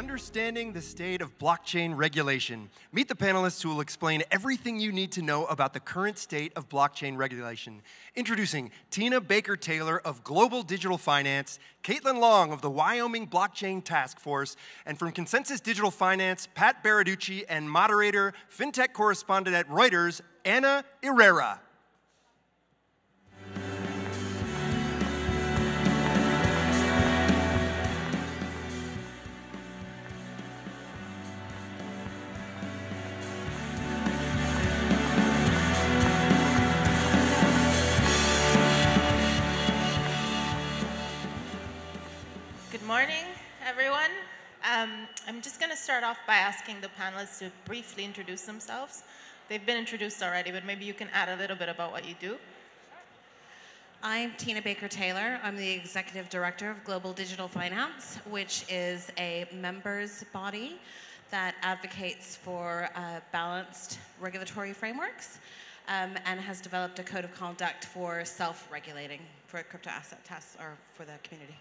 Understanding the state of blockchain regulation. Meet the panelists who will explain everything you need to know about the current state of blockchain regulation. Introducing Teana Baker-Taylor of Global Digital Finance, Caitlin Long of the Wyoming Blockchain Task Force, and from ConsenSys Digital Finance, Pat Berarducci, and moderator, Fintech correspondent at Reuters, Anna Irrera. Good morning, everyone. I'm just going to start off by asking the panelists to briefly introduce themselves. They've been introduced already, but maybe you can add a little bit about what you do. I'm Teana Baker-Taylor. I'm the Executive Director of Global Digital Finance, which is a members body that advocates for balanced regulatory frameworks and has developed a code of conduct for self-regulating for crypto asset tasks or for the community.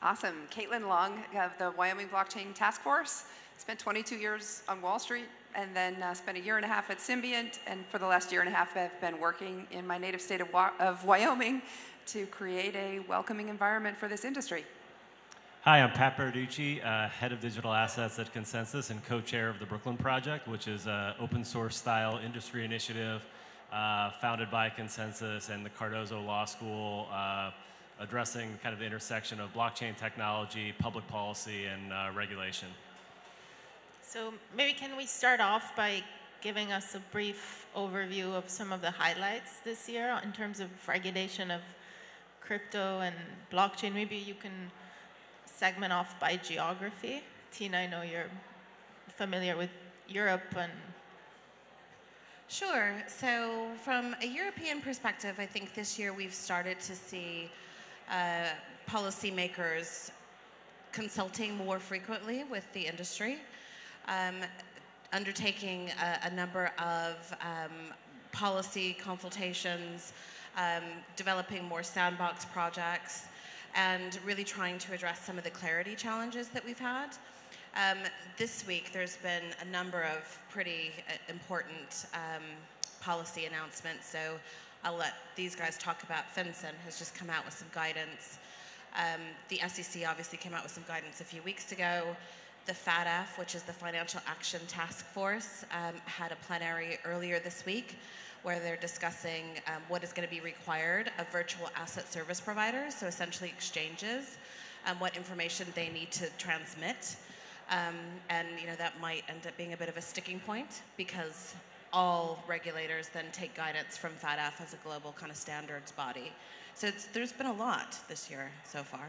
Awesome. Caitlin Long of the Wyoming Blockchain Task Force. Spent 22 years on Wall Street and then spent a year and a half at Symbiont. And for the last year and a half, I've been working in my native state of Wyoming to create a welcoming environment for this industry. Hi, I'm Pat Berarducci, Head of Digital Assets at ConsenSys and co-chair of the Brooklyn Project, which is an open source style industry initiative founded by ConsenSys and the Cardozo Law School, addressing kind of the intersection of blockchain technology, public policy, and regulation. So maybe can we start off by giving us a brief overview of some of the highlights this year in terms of regulation of crypto and blockchain? Maybe you can segment off by geography. Teana, I know you're familiar with Europe and... Sure. So from a European perspective, I think this year we've started to see policymakers consulting more frequently with the industry, undertaking a number of policy consultations, developing more sandbox projects, and really trying to address some of the clarity challenges that we've had. This week, there's been a number of pretty important policy announcements. So I'll let these guys talk about. FinCEN has just come out with some guidance. The SEC obviously came out with some guidance a few weeks ago. The FATF, which is the Financial Action Task Force, had a plenary earlier this week where they're discussing what is going to be required of virtual asset service providers, so essentially exchanges, what information they need to transmit. And that might end up being a bit of a sticking point because all regulators then take guidance from FATF as a global kind of standards body. So there's been a lot this year so far.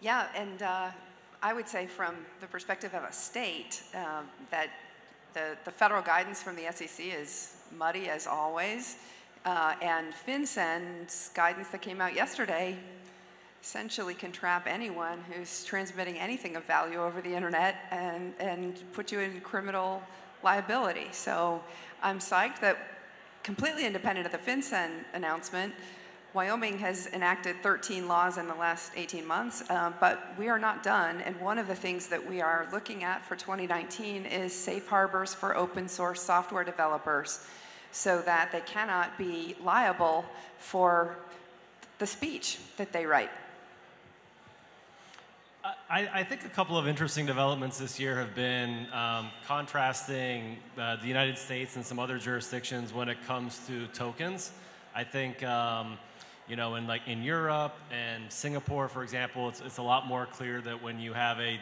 Yeah, and I would say from the perspective of a state, that the federal guidance from the SEC is muddy as always. And FinCEN's guidance that came out yesterday essentially can trap anyone who's transmitting anything of value over the internet and put you in criminal liability. So I'm psyched that completely independent of the FinCEN announcement, Wyoming has enacted 13 laws in the last 18 months, but we are not done. And one of the things that we are looking at for 2019 is safe harbors for open source software developers so that they cannot be liable for the speech that they write. I think a couple of interesting developments this year have been contrasting the United States and some other jurisdictions when it comes to tokens. I think in Europe and Singapore, for example, it's a lot more clear that when you have a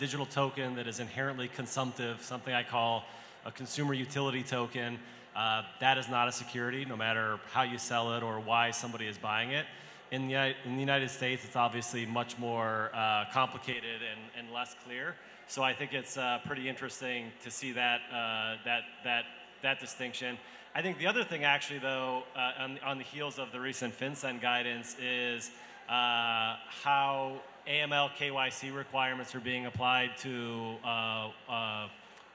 digital token that is inherently consumptive, something I call a consumer utility token, that is not a security, no matter how you sell it or why somebody is buying it. In the United States, it's obviously much more complicated and less clear. So I think it's pretty interesting to see that that distinction. I think the other thing, actually, though, on the heels of the recent FinCEN guidance is how AML KYC requirements are being applied to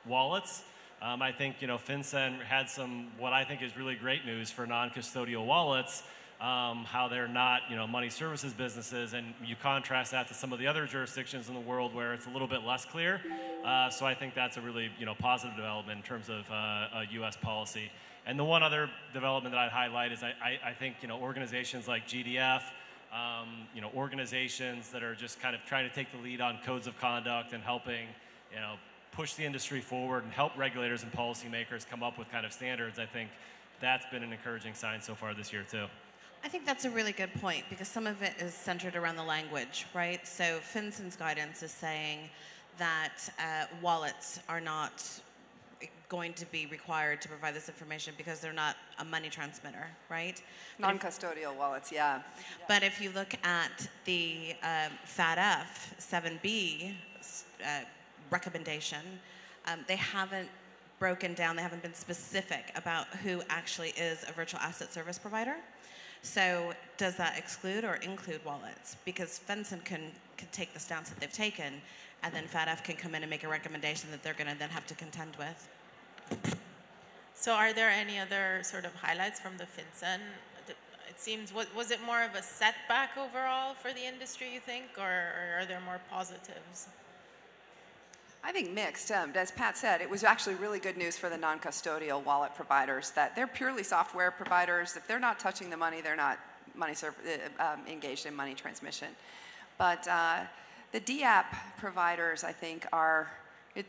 wallets. I think FinCEN had some what I think is really great news for non-custodial wallets. how they're not, money services businesses, and you contrast that to some of the other jurisdictions in the world where it's a little bit less clear. So I think that's a really, positive development in terms of U.S. policy. And the one other development that I'd highlight is I think, organizations like GDF, organizations that are just kind of trying to take the lead on codes of conduct and helping, push the industry forward and help regulators and policymakers come up with kind of standards. I think that's been an encouraging sign so far this year, too. I think that's a really good point because some of it is centered around the language, right? So FinCEN's guidance is saying that wallets are not going to be required to provide this information because they're not a money transmitter, right? Non-custodial wallets, yeah. But if you look at the FATF 7B recommendation, they haven't broken down, they haven't been specific about who actually is a virtual asset service provider. So does that exclude or include wallets? Because FinCEN can take the stance that they've taken, and then FATF can come in and make a recommendation that they're going to then have to contend with. So are there any other sort of highlights from the FinCEN? It seems, was it more of a setback overall for the industry, you think, or are there more positives? I think mixed. As Pat said, it was actually really good news for the non-custodial wallet providers that they're purely software providers. If they're not touching the money, they're not engaged in money transmission. But the DApp providers, I think,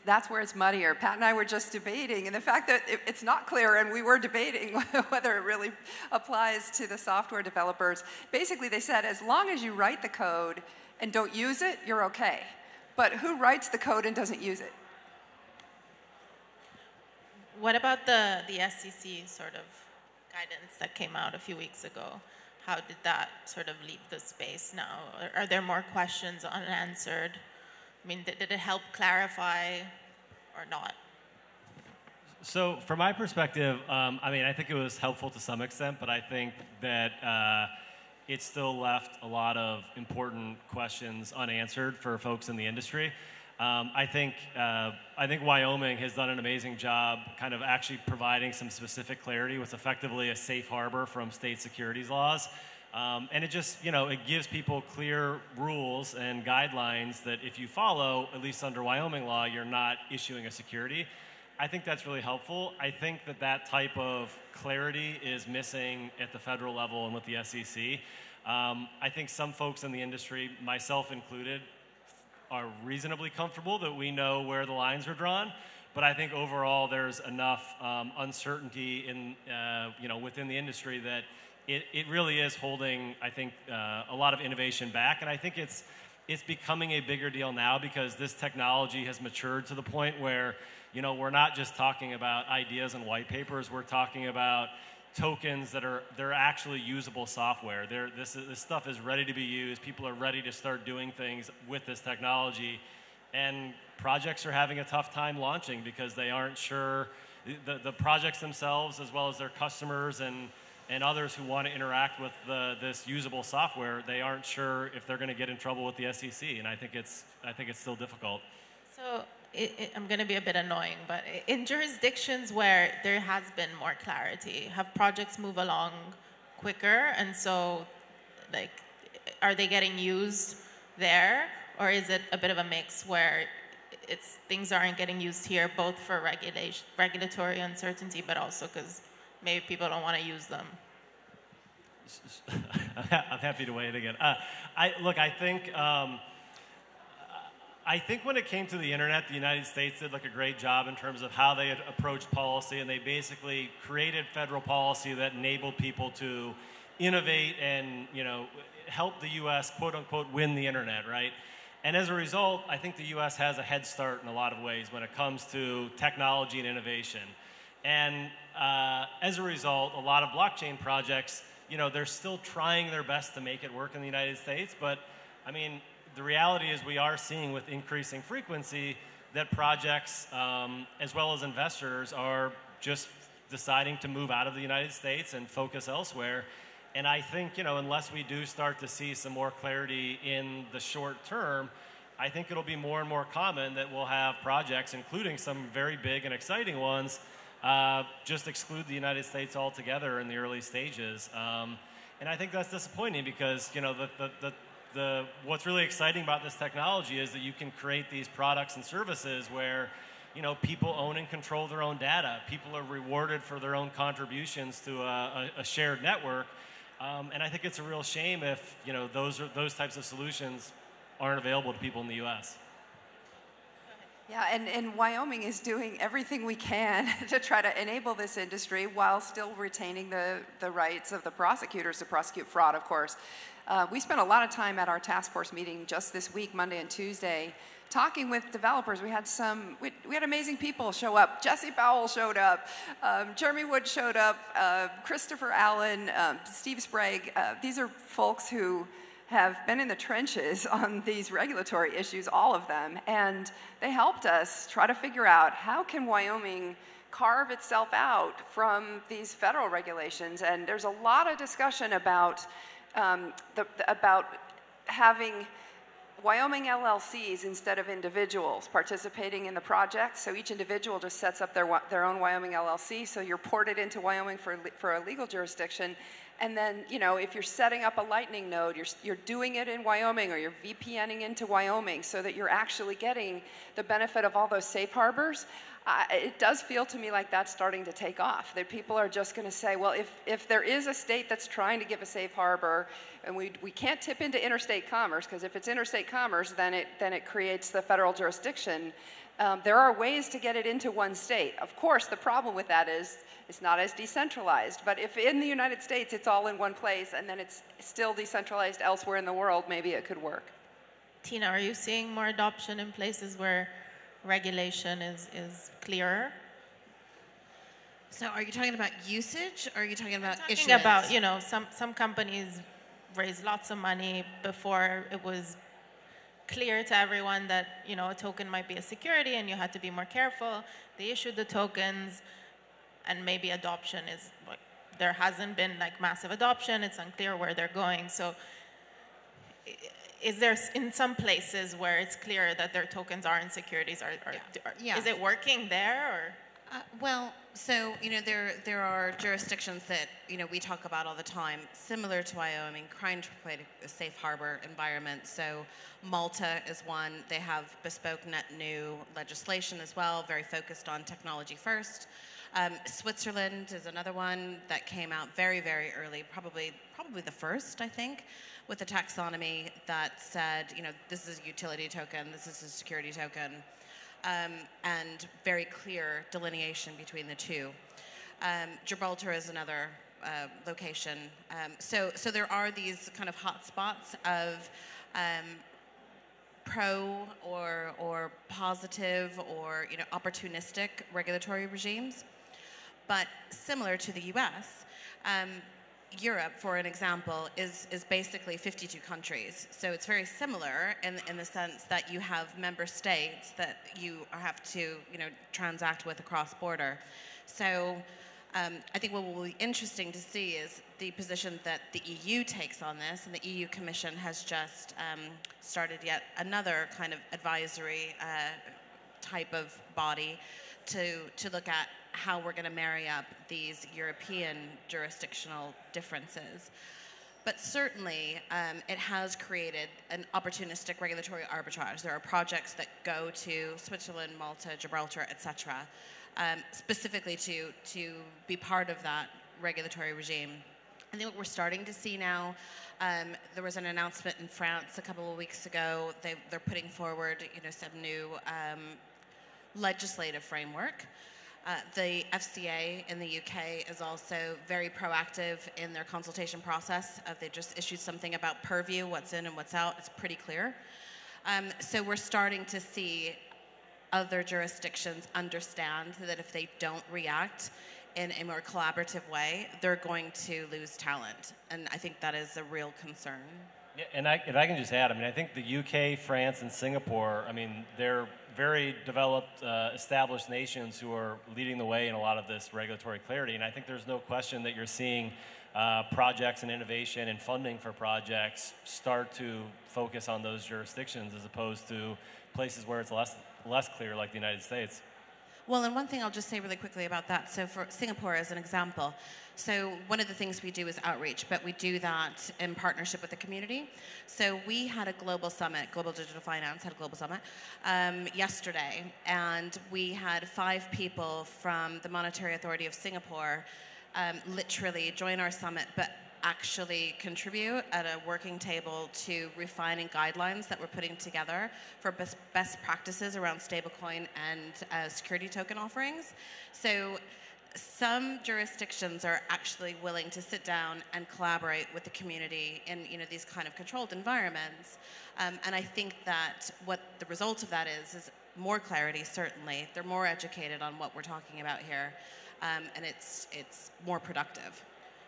that's where it's muddier. Pat and I were just debating, and the fact that it's not clear, and we were debating whether it really applies to the software developers. Basically, they said, as long as you write the code and don't use it, you're okay. But who writes the code and doesn't use it? What about the SEC sort of guidance that came out a few weeks ago? How did that sort of leave the space now? Are there more questions unanswered? I mean, did it help clarify or not? So from my perspective, I think it was helpful to some extent, but I think that it still left a lot of important questions unanswered for folks in the industry. I think Wyoming has done an amazing job kind of actually providing some specific clarity with effectively a safe harbor from state securities laws. And it just, it gives people clear rules and guidelines that if you follow, at least under Wyoming law, you're not issuing a security. I think that's really helpful. I think that type of clarity is missing at the federal level and with the SEC. I think some folks in the industry, myself included, are reasonably comfortable that we know where the lines are drawn. But I think overall there's enough uncertainty in, within the industry that it really is holding, I think, a lot of innovation back. And I think it's becoming a bigger deal now because this technology has matured to the point where, we're not just talking about ideas and white papers. We're talking about tokens they're actually usable software. This stuff is ready to be used. People are ready to start doing things with this technology. And projects are having a tough time launching because they aren't sure, the projects themselves as well as their customers and others who want to interact with this usable software, they aren't sure if they're going to get in trouble with the SEC, and I think it's still difficult. So I'm going to be a bit annoying, but in jurisdictions where there has been more clarity, have projects move along quicker, and so are they getting used there, or is it a bit of a mix where things aren't getting used here, both for regulatory uncertainty, but also because maybe people don't want to use them? I'm happy to weigh in again. I think when it came to the internet, the United States did a great job in terms of how they had approached policy, and they basically created federal policy that enabled people to innovate and help the U.S. quote unquote win the internet, right? And as a result, I think the U.S. has a head start in a lot of ways when it comes to technology and innovation. And as a result, a lot of blockchain projects, they're still trying their best to make it work in the United States. But I mean, the reality is we are seeing with increasing frequency that projects, as well as investors, are just deciding to move out of the United States and focus elsewhere. And I think, unless we do start to see some more clarity in the short term, I think it'll be more and more common that we'll have projects, including some very big and exciting ones, just exclude the United States altogether in the early stages. And I think that's disappointing because, you know, what's really exciting about this technology is that you can create these products and services where, you know, people own and control their own data. People are rewarded for their own contributions to a shared network. And I think it's a real shame if, you know, those types of solutions aren't available to people in the U.S. Yeah, and Wyoming is doing everything we can to try to enable this industry while still retaining the rights of the prosecutors to prosecute fraud, of course. We spent a lot of time at our task force meeting just this week, Monday and Tuesday, talking with developers. We had amazing people show up. Jesse Powell showed up. Jeremy Wood showed up. Christopher Allen, Steve Sprague. These are folks who have been in the trenches on these regulatory issues, all of them, and they helped us try to figure out how can Wyoming carve itself out from these federal regulations. And there's a lot of discussion about having Wyoming LLCs instead of individuals participating in the project. So each individual just sets up their own Wyoming LLC. So you're ported into Wyoming for a legal jurisdiction. And then, you know, if you're setting up a Lightning node, you're doing it in Wyoming, or you're VPNing into Wyoming so that you're actually getting the benefit of all those safe harbors. It does feel to me like that's starting to take off, that people are just going to say, well, if there is a state that's trying to give a safe harbor, and we can't tip into interstate commerce, because if it's interstate commerce, then it creates the federal jurisdiction. There are ways to get it into one state. Of course, the problem with that is it's not as decentralized. But if in the United States it's all in one place and then it's still decentralized elsewhere in the world, maybe it could work. Teana, are you seeing more adoption in places where regulation is clearer? So are you talking about usage, or are you talking about issuance? I'm talking about, you know, some companies raised lots of money before it was clear to everyone that, you know, a token might be a security and you had to be more careful. They issued the tokens, and maybe adoption is like, there hasn't been like massive adoption. It's unclear where they're going. So is there, in some places where it's clear that their tokens aren't securities, is it working there, or? Well, so, you know, there are jurisdictions that, you know, we talk about all the time, similar to Wyoming, trying to create a safe harbor environment. So Malta is one. They have bespoke net new legislation as well, very focused on technology first. Switzerland is another one that came out very, very early, probably the first, I think, with a taxonomy that said, you know, this is a utility token, this is a security token. And very clear delineation between the two. Gibraltar is another location. So there are these kind of hotspots of pro or positive or, you know, opportunistic regulatory regimes. But similar to the U.S., Europe, for an example, is basically 52 countries. So it's very similar in the sense that you have member states that you have to, you know, transact with across border. So I think what will be interesting to see is the position that the EU takes on this, and the EU Commission has just started yet another kind of advisory type of body to look at how we're going to marry up these European jurisdictional differences. But certainly, it has created an opportunistic regulatory arbitrage. There are projects that go to Switzerland, Malta, Gibraltar, etc., specifically to be part of that regulatory regime. I think what we're starting to see now, there was an announcement in France a couple of weeks ago. They're putting forward, you know, some new legislative framework. The FCA in the UK is also very proactive in their consultation process. They just issued something about purview, what's in and what's out. It's pretty clear. So we're starting to see other jurisdictions understand that if they don't react in a more collaborative way, they're going to lose talent. And I think that is a real concern. Yeah, and if I can just add, I mean, I think the UK, France, and Singapore, I mean, they're very developed, established nations who are leading the way in a lot of this regulatory clarity. And I think there's no question that you're seeing projects and innovation and funding for projects start to focus on those jurisdictions as opposed to places where it's less clear, like the United States. Well, and one thing I'll just say really quickly about that. So for Singapore as an example, so one of the things we do is outreach, but we do that in partnership with the community. So we had a global summit, Global Digital Finance had a global summit yesterday, and we had 5 people from the Monetary Authority of Singapore literally join our summit, but actually contribute at a working table to refining guidelines that we're putting together for best practices around stablecoin and security token offerings. So some jurisdictions are actually willing to sit down and collaborate with the community in these kind of controlled environments. And I think that what the result of that is more clarity, certainly. They're more educated on what we're talking about here, and it's more productive.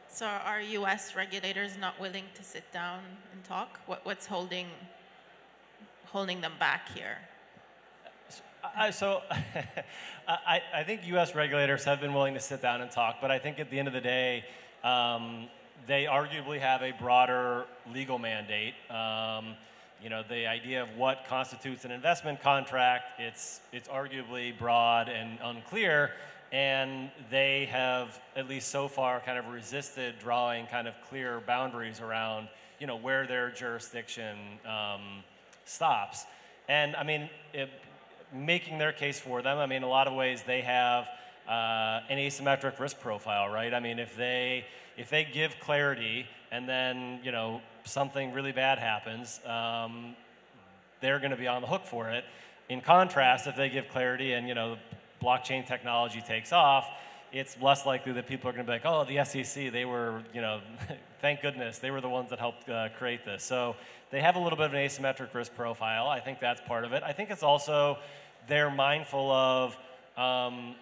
So are U.S. regulators not willing to sit down and talk? What's holding them back here? I think U.S. regulators have been willing to sit down and talk, but I think at the end of the day, they arguably have a broader legal mandate. The idea of what constitutes an investment contract, it's arguably broad and unclear. And they have, at least so far, kind of resisted drawing kind of clear boundaries around, where their jurisdiction stops. And I mean, making their case for them, I mean, in a lot of ways they have an asymmetric risk profile, right? I mean, if they give clarity and then, something really bad happens, they're going to be on the hook for it. In contrast, if they give clarity and, blockchain technology takes off, it's less likely that people are going to be like, oh, the SEC, they were, thank goodness, they were the ones that helped create this. So they have a little bit of an asymmetric risk profile. I think that's part of it. I think it's also they're mindful of, I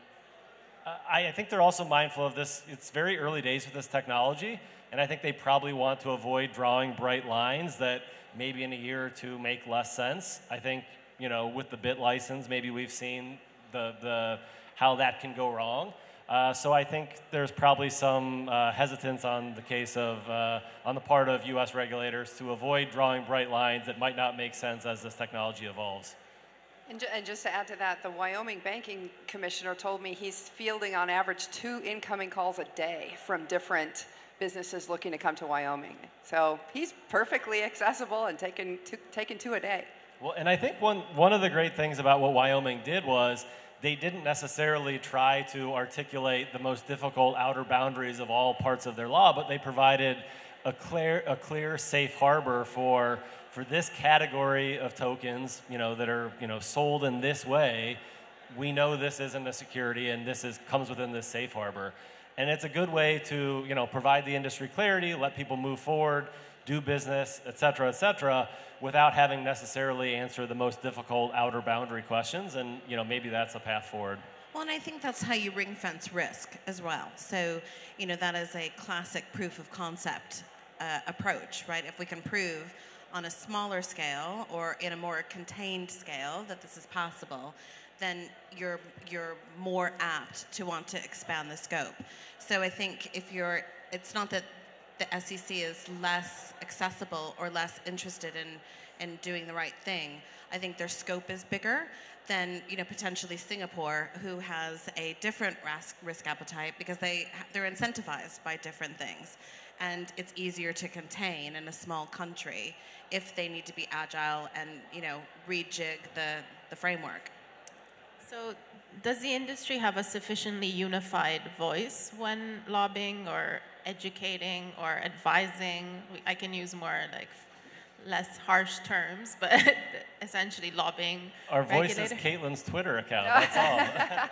think they're also mindful of this. It's very early days with this technology, and I think they probably want to avoid drawing bright lines that maybe in a year or two make less sense. I think, with the bit license, maybe we've seen how that can go wrong. So I think there's probably some hesitance on the part of U.S. regulators to avoid drawing bright lines that might not make sense as this technology evolves. And just to add to that, the Wyoming banking commissioner told me he's fielding on average 2 incoming calls a day from different businesses looking to come to Wyoming. So he's perfectly accessible and taking 2 a day. Well, and I think one of the great things about what Wyoming did was they didn't necessarily try to articulate the most difficult outer boundaries of all parts of their law, but they provided a clear safe harbor for this category of tokens, that are, sold in this way. We know this isn't a security, and this comes within this safe harbor. And it's a good way to, provide the industry clarity, let people move forward, do business, et cetera, without having necessarily answer the most difficult outer boundary questions. And, maybe that's a path forward. Well, and I think that's how you ring fence risk as well. So, that is a classic proof of concept approach, right? If we can prove on a smaller scale or in a more contained scale that this is possible, then you're more apt to want to expand the scope. So I think it's not that the SEC is less accessible or less interested in doing the right thing. I think their scope is bigger than potentially Singapore, who has a different risk appetite because they're incentivized by different things, and it's easier to contain in a small country if they need to be agile and rejig the framework. So does the industry have a sufficiently unified voice when lobbying or educating or advising? I can use more less harsh terms, but essentially lobbying. Our voice is Caitlin's Twitter account, that's all.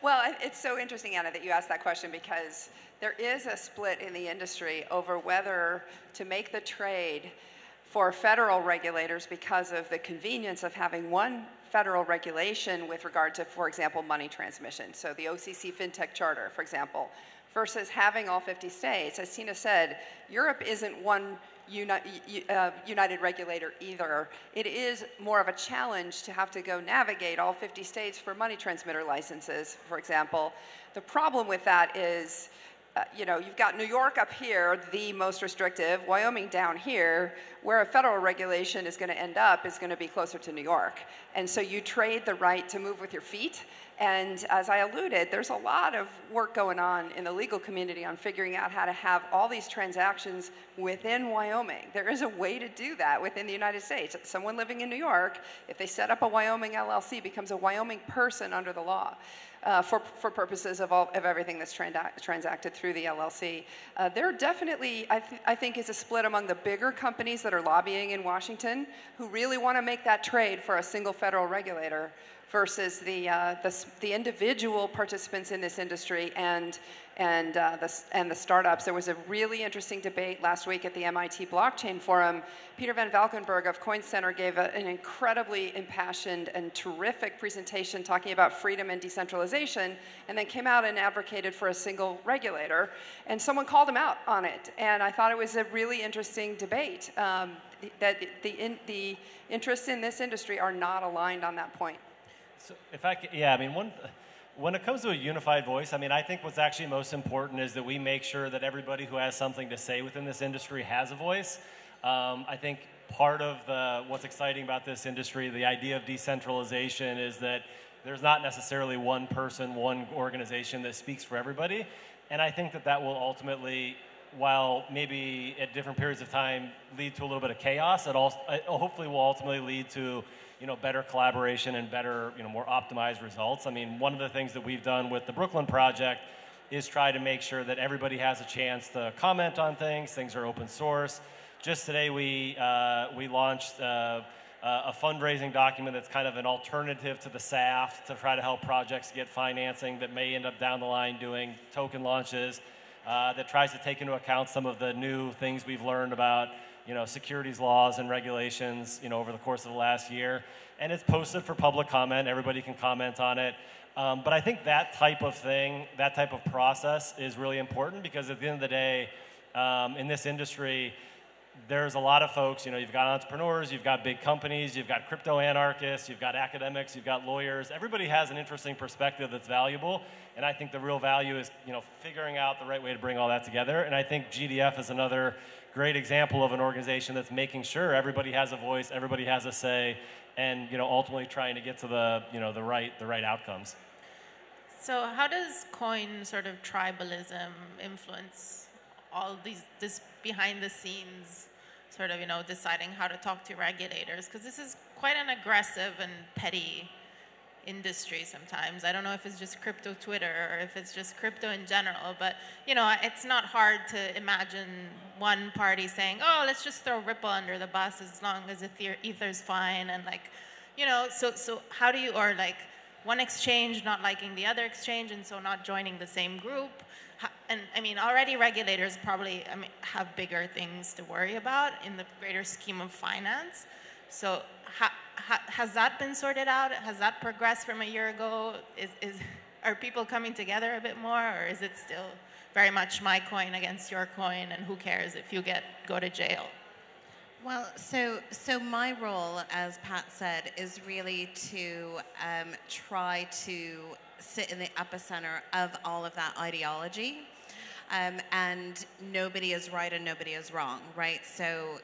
Well, it's so interesting, Anna, that you asked that question, because there is a split in the industry over whether to make the trade for federal regulators because of the convenience of having one federal regulation with regard to, for example, money transmission. So the OCC FinTech Charter, for example, versus having all 50 states. As Teana said, Europe isn't one united regulator either. It is more of a challenge to have to go navigate all 50 states for money transmitter licenses, for example. The problem with that is, you've got New York up here, the most restrictive, Wyoming down here, where a federal regulation is going to end up is going to be closer to New York. And so you trade the right to move with your feet And as I alluded, there's a lot of work going on in the legal community on figuring out how to have all these transactions within Wyoming. There is a way to do that within the United States. Someone living in New York, if they set up a Wyoming LLC, becomes a Wyoming person under the law. For purposes of everything that's transacted through the LLC. There definitely, I think, is a split among the bigger companies that are lobbying in Washington who really want to make that trade for a single federal regulator versus the individual participants in this industry and the startups. There was a really interesting debate last week at the MIT Blockchain Forum. Peter Van Valkenburg of CoinCenter gave an incredibly impassioned and terrific presentation talking about freedom and decentralization, and then came out and advocated for a single regulator. And someone called him out on it, and I thought it was a really interesting debate. That the interests in this industry are not aligned on that point. So if I could, yeah, I mean, when it comes to a unified voice, I mean, I think what's actually most important is that we make sure that everybody who has something to say within this industry has a voice. I think part of what's exciting about this industry, the idea of decentralization, is that there's not necessarily one person, one organization that speaks for everybody. And I think that will ultimately, while maybe at different periods of time lead to a little bit of chaos, it hopefully will ultimately lead to better collaboration and better, more optimized results. I mean, one of the things that we've done with the Brooklyn project is try to make sure that everybody has a chance to comment on things. Things are open source. Just today, we launched a fundraising document that's kind of an alternative to the SAFT to try to help projects get financing that may end up down the line doing token launches. That tries to take into account some of the new things we've learned about securities laws and regulations over the course of the last year. And it's posted for public comment. Everybody can comment on it. But I think that type of thing, that type of process is really important, because at the end of the day, in this industry, there's a lot of folks, you've got entrepreneurs, you've got big companies, you've got crypto anarchists, you've got academics, you've got lawyers. Everybody has an interesting perspective that's valuable, and I think the real value is, figuring out the right way to bring all that together. And I think GDF is another great example of an organization that's making sure everybody has a voice, everybody has a say, and ultimately trying to get to the right outcomes. So how does coin sort of tribalism influence all this behind the scenes sort of, deciding how to talk to regulators? Because this is quite an aggressive and petty industry sometimes. I don't know if it's just crypto Twitter or if it's just crypto in general, but, it's not hard to imagine one party saying, oh, let's just throw Ripple under the bus as long as Ether's fine, and so how do you, or one exchange not liking the other exchange and so not joining the same group. And I mean, already regulators probably have bigger things to worry about in the greater scheme of finance. So has that been sorted out? Has that progressed from a year ago? Are people coming together a bit more, or is it still very much my coin against your coin, and who cares if you go to jail? Well, so my role, as Pat said, is really to try to sit in the epicenter of all of that ideology, and nobody is right and nobody is wrong, right? So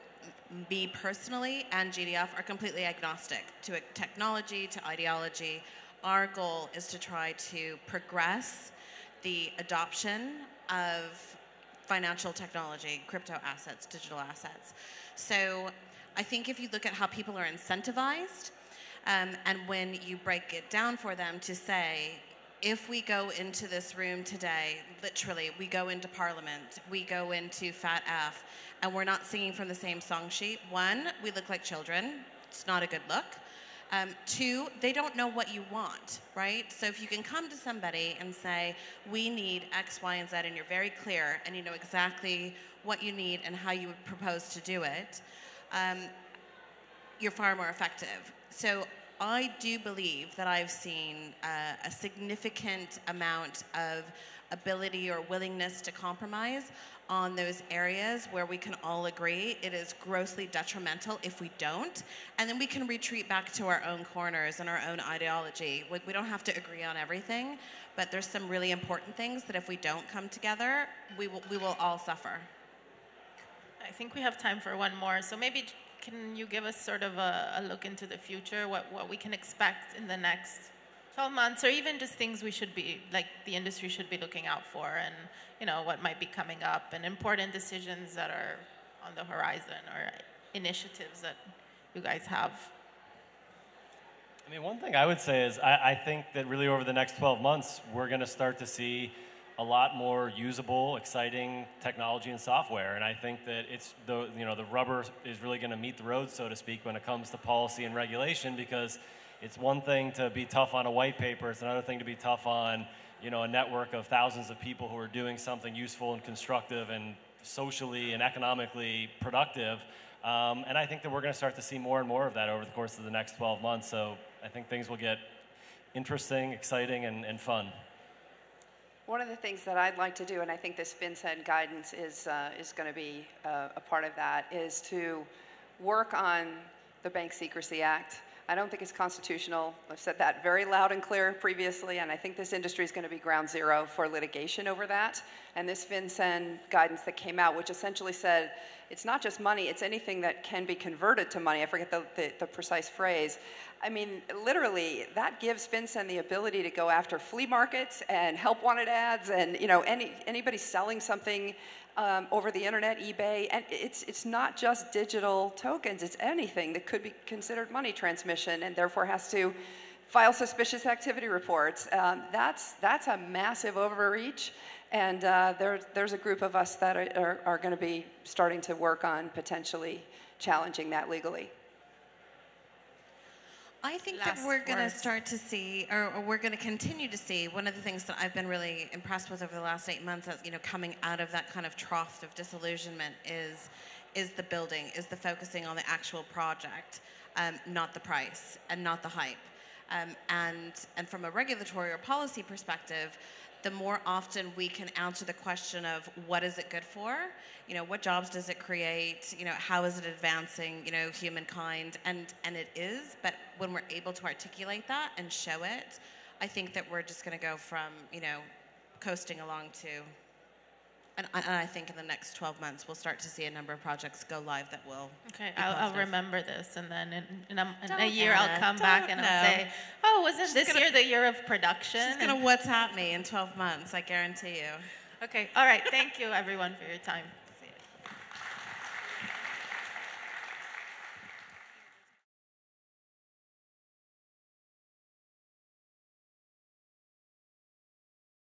me personally and GDF are completely agnostic to technology, to ideology. Our goal is to try to progress the adoption of financial technology, crypto assets, digital assets. So I think if you look at how people are incentivized, and when you break it down for them to say, if we go into this room today, literally, we go into Parliament, we go into Fat F, and we're not singing from the same song sheet. One, we look like children. It's not a good look. Two, they don't know what you want, right? So if you can come to somebody and say, we need X, Y, and Z, and you're very clear, and you know exactly what you need and how you would propose to do it, you're far more effective. So I do believe that I've seen a significant amount of ability or willingness to compromise on those areas where we can all agree it is grossly detrimental if we don't, and then we can retreat back to our own corners and our own ideology. We don't have to agree on everything, but there's some really important things that if we don't come together, we will all suffer. I think we have time for one more, so maybe can you give us sort of a look into the future, what we can expect in the next 12 months, or even just things we should be, like the industry should be looking out for, and what might be coming up, and important decisions that are on the horizon, or initiatives that you guys have? I mean, one thing I would say is I think that really over the next 12 months, we're going to start to see a lot more usable, exciting technology and software. And I think that it's the rubber is really going to meet the road, so to speak, when it comes to policy and regulation, because it's one thing to be tough on a white paper. It's another thing to be tough on, a network of thousands of people who are doing something useful and constructive and socially and economically productive. And I think that we're going to start to see more and more of that over the course of the next 12 months. So I think things will get interesting, exciting, and fun. One of the things that I'd like to do, and I think this FinCEN Guidance is going to be a part of that, is to work on the Bank Secrecy Act. I don't think it's constitutional. I've said that very loud and clear previously, and I think this industry is going to be ground zero for litigation over that. And this FinCEN Guidance that came out, which essentially said it's not just money, it's anything that can be converted to money. I forget the precise phrase. I mean, literally, that gives FinCEN the ability to go after flea markets and help wanted ads, and anybody selling something over the internet, eBay, and it's not just digital tokens, it's anything that could be considered money transmission and therefore has to file suspicious activity reports. That's a massive overreach, and there's a group of us that are going to be starting to work on potentially challenging that legally. I think that we're going to start to see, or we're going to continue to see, one of the things that I've been really impressed with over the last 8 months, as coming out of that kind of trough of disillusionment, is the building, is the focusing on the actual project, not the price and not the hype. And from a regulatory or policy perspective, the more often we can answer the question of what is it good for, what jobs does it create, how is it advancing, humankind, and it is, but when we're able to articulate that and show it, I think that we're just going to go from, coasting along to, and I think in the next 12 months we'll start to see a number of projects go live that will. Okay, I'll remember this, and then in a year I'll come back and I'll say, oh, wasn't this year the year of production? She's going to WhatsApp me in 12 months, I guarantee you. Okay, all right, thank you everyone for your time.